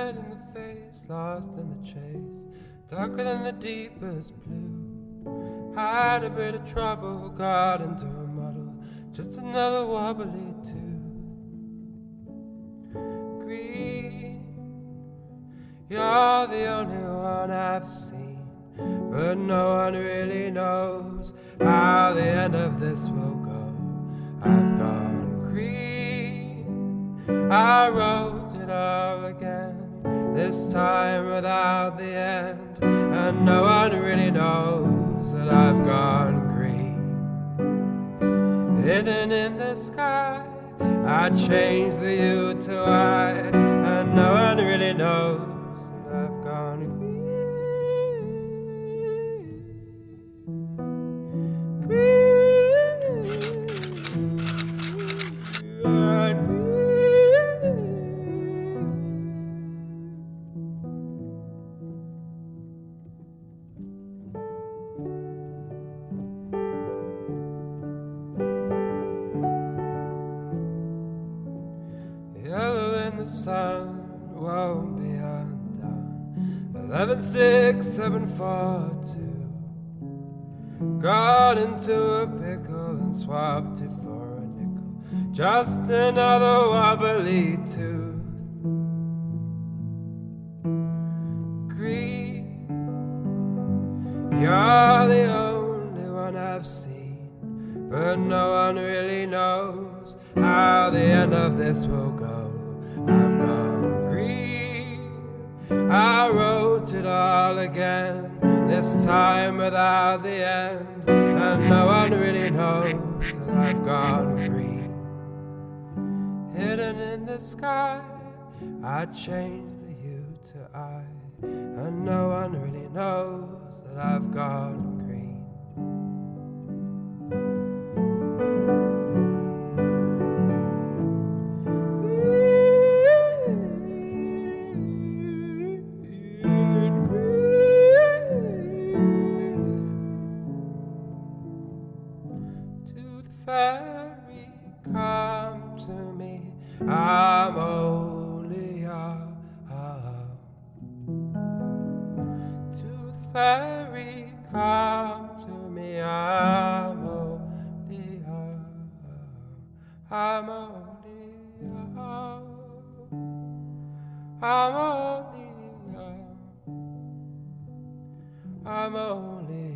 red in the face, lost in the chase, darker than the deepest blue. Had a bit of trouble, got into a muddle, just another wobbly tooth. Green, you're the only one I've seen, but no one really knows how the end of this will go. I've gone green, I wrote it all again, this time without the end, and no one really knows that I've gone green. Hidden in the sky, I changed the U to I, and no one really knows that I've gone green. Yellow in the sun won't be undone. 11, 6, 7, 4, 2. Got into a pickle and swapped it for a nickel. Just another wobbly tooth. Green, you're the only one I've seen, but no one really knows how the end of this will go. I've gone green, I wrote it all again, this time without the end, and no one really knows that I've gone green. Hidden in the sky, I changed the U to I, and no one really knows that I've gone green. Fairy, come to me, I'm only young. Tooth fairy, come to me, I'm only young. I'm only young. I'm only young. I'm only